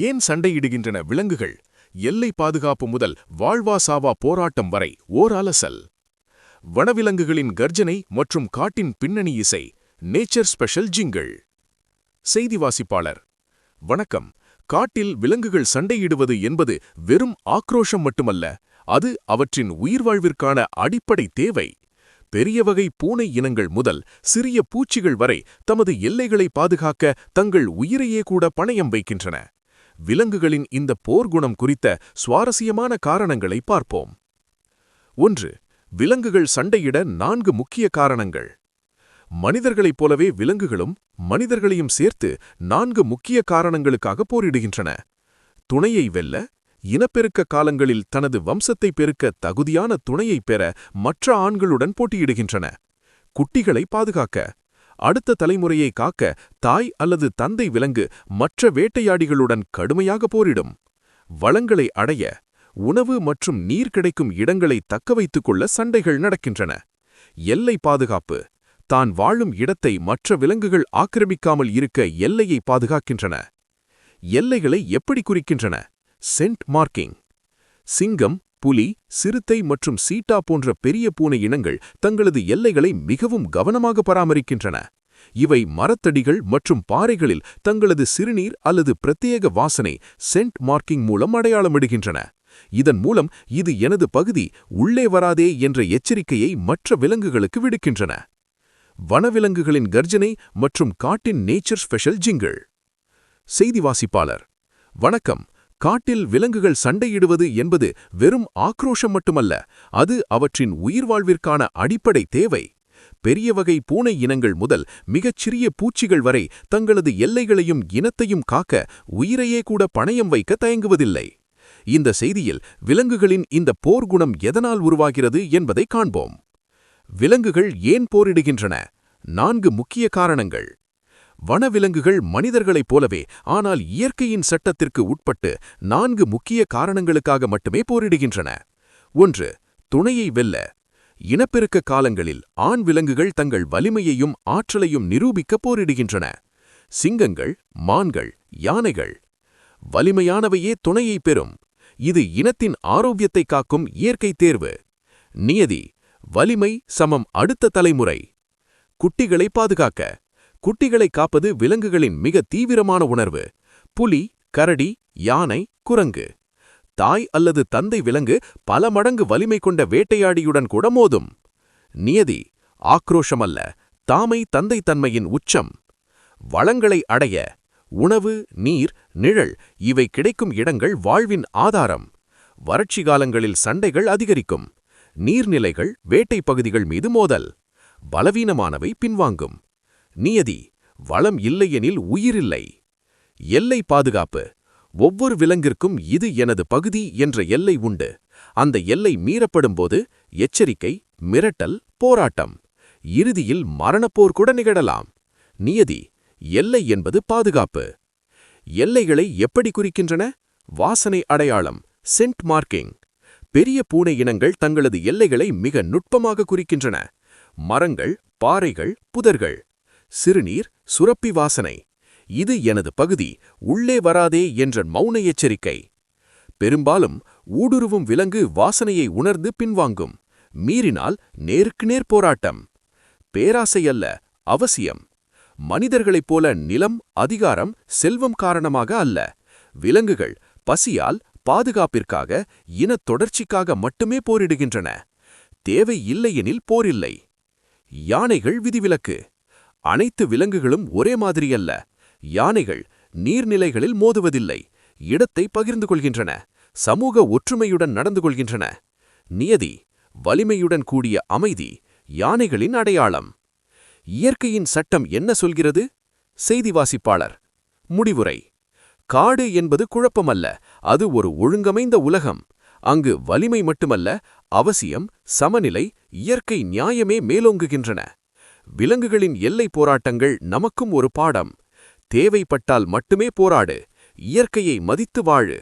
ஏன் சண்டையிடுகின்றன விலங்குகள்? எல்லை பாதுகாப்பு முதல் வாழ்வா சாவா போராட்டம் வரை ஓர் அலசல். வனவிலங்குகளின் கர்ஜனை மற்றும் காட்டின் பின்னணி இசை. Nature special jingle. செய்தி வாசிப்பாளர். வணக்கம். காட்டில் விலங்குகள் சண்டையிடுவது என்பது வெறும் ஆக்ரோஷம் மட்டுமல்ல, அது அவற்றின் உயிர்வாழ்விற்கான அடிப்படை தேவை. பெரிய வகை பூனை இனங்கள் முதல் சிறிய பூச்சிகள் வரை தமது எல்லைகளை பாதுகாக்க தங்கள் உயிரையே கூட பணயம் வைக்கின்றன. விலங்குகளின் இந்த போர்க்குணம் குறித்த சுவாரஸ்யமான காரணங்களை பார்ப்போம். 1. விலங்குகள் சண்டையிட 4 முக்கிய காரணங்கள். மனிதர்களைப் போலவே விலங்குகளும் மனிதர்களையும் சேர்த்து 4 முக்கிய காரணங்களுக்காக போரிடுகின்றன. துணையை வெல்ல, இனப்பெருக்க காலங்களில் தனது வம்சத்தை பெருக்க தகுதியான துணையைப் பெற மற்ற ஆண்களுடன் போட்டியிடுகின்றன. குட்டிகளை பாதுகாக்க, அடுத்த தலைமுறையை காக்க தாய் அல்லது தந்தை விலங்கு மற்ற வேட்டையாடிகளுடன் கடுமையாக போரிடும். வளங்களை அடைய, உணவு மற்றும் நீர் கிடைக்கும் இடங்களை தக்கவைத்துக் கொள்ள சண்டைகள் நடக்கின்றன. எல்லை பாதுகாப்பு, தான் வாழும் இடத்தை மற்ற விலங்குகள் ஆக்கிரமிக்காமல் இருக்க எல்லையை பாதுகாக்கின்றன. எல்லைகளை எப்படி குறிக்கின்றன? Scent marking. சிங்கம், புலி, சிறுத்தை மற்றும் சீட்டா போன்ற பெரிய பூனை இனங்கள் தங்களது எல்லைகளை மிகவும் கவனமாக பராமரிக்கின்றன. இவை மரத்தடிகள் மற்றும் பாறைகளில் தங்களது சிறுநீர் அல்லது பிரத்யேக வாசனை சென்ட் மார்க்கிங் மூலம் அடையாளமிடுகின்றன. இதன் மூலம் இது எனது பகுதி, உள்ளே வராதே என்ற எச்சரிக்கையை மற்ற விலங்குகளுக்கு விடுக்கின்றன. வனவிலங்குகளின் கர்ஜனை மற்றும் காட்டின் நேச்சர் ஸ்பெஷல் ஜிங்கிள். செய்தி வாசிப்பாளர். வணக்கம். காட்டில் விலங்குகள் சண்டையிடுவது என்பது வெறும் ஆக்ரோஷம் மட்டுமல்ல, அது அவற்றின் உயிர்வாழ்விற்கான அடிப்படை தேவை. பெரிய வகை பூனை இனங்கள் முதல் மிகச்சிறிய பூச்சிகள் வரை தங்களது எல்லைகளையும் இனத்தையும் காக்க உயிரையே கூட பணயம் வைக்க தயங்குவதில்லை. இந்த செய்தியில் விலங்குகளின் இந்த போர்க்குணம் எதனால் உருவாகிறது என்பதை காண்போம். விலங்குகள் ஏன் போரிடுகின்றன? 4 முக்கிய காரணங்கள். வனவிலங்குகள் மனிதர்களைப் போலவே, ஆனால் இயற்கையின் சட்டத்திற்கு உட்பட்டு 4 முக்கிய காரணங்களுக்காக மட்டுமே போரிடுகின்றன. 1. துணையை வெல்ல. இனப்பெருக்க காலங்களில் ஆண் விலங்குகள் தங்கள் வலிமையையும் ஆற்றலையும் நிரூபிக்க போரிடுகின்றன. சிங்கங்கள், மான்கள், யானைகள். வலிமையானவையே துணையை பெறும். இது இனத்தின் ஆரோக்கியத்தை காக்கும் இயற்கை தேர்வு. நியதி, வலிமை சமம் அடுத்த தலைமுறை. குட்டிகளை பாதுகாக்க. குட்டிகளை காப்பது விலங்குகளின் மிக தீவிரமான உணர்வு. புலி, கரடி, யானை, குரங்கு. தாய் அல்லது தந்தை விலங்கு பல மடங்கு வலிமை கொண்ட வேட்டையாடியுடன் கூட மோதும். நியதி, ஆக்ரோஷமல்ல, தாமை தந்தை தன்மையின் உச்சம். வளங்களை அடைய. உணவு, நீர், நிழல் இவை கிடைக்கும் இடங்கள் வாழ்வின் ஆதாரம். வறட்சி காலங்களில் சண்டைகள் அதிகரிக்கும். நீர்நிலைகள், வேட்டை பகுதிகள் மீது மோதல். பலவீனமானவை பின்வாங்கும். நியதி, வளம் இல்லையெனில் உயிரில்லை. எல்லை பாதுகாப்பு. ஒவ்வொரு விலங்கிற்கும் இது எனது பகுதி என்ற எல்லை உண்டு. அந்த எல்லை மீறப்படும்போது எச்சரிக்கை, மிரட்டல், போராட்டம். இறுதியில் மரணப்போர் கூட நிகழலாம். நியதி, எல்லை என்பது பாதுகாப்பு. எல்லைகளை எப்படி குறிக்கின்றன? வாசனை அடையாளம், சென்ட் மார்க்கிங். பெரிய பூனை இனங்கள் தங்களது எல்லைகளை மிக நுட்பமாக குறிக்கின்றன. மரங்கள், பாறைகள், புதர்கள். சிறுநீர், சுரப்பி வாசனை. இது எனது பகுதி, உள்ளே வராதே என்ற மௌன எச்சரிக்கை. பெரும்பாலும் ஊடுருவும் விலங்கு வாசனையை உணர்ந்து பின்வாங்கும். மீறினால் நேருக்கு நேர் போராட்டம். பேராசை அல்ல, அவசியம். மனிதர்களைப் போல நிலம், அதிகாரம், செல்வம் காரணமாக அல்ல. விலங்குகள் பசியால், பாதுகாப்பிற்காக, இனத் தொடர்ச்சிக்காக மட்டுமே போரிடுகின்றன. தேவை இல்லையெனில் போரில்லை. யானைகள் விதிவிலக்கு. அனைத்து விலங்குகளும் ஒரே மாதிரியல்ல. யானைகள் நீர்நிலைகளில் மோதுவதில்லை, இடத்தை பகிர்ந்து கொள்கின்றன, சமூக ஒற்றுமையுடன் நடந்து கொள்கின்றன. நியதி, வலிமையுடன் கூடிய அமைதி யானைகளின் அடையாளம். இயற்கையின் சட்டம் என்ன சொல்கிறது? செய்தி வாசிப்பாளர். முடிவுரை. காடு என்பது குழப்பமல்ல, அது ஒரு ஒழுங்கமைந்த உலகம். அங்கு வலிமை மட்டுமல்ல, அவசியம், சமநிலை, இயற்கை நியாயமே மேலோங்குகின்றன. விலங்குகளின் எல்லை போராட்டங்கள் நமக்கும் ஒரு பாடம். தேவைப்பட்டால் மட்டுமே போராடு. இயற்கையை மதித்து வாழு.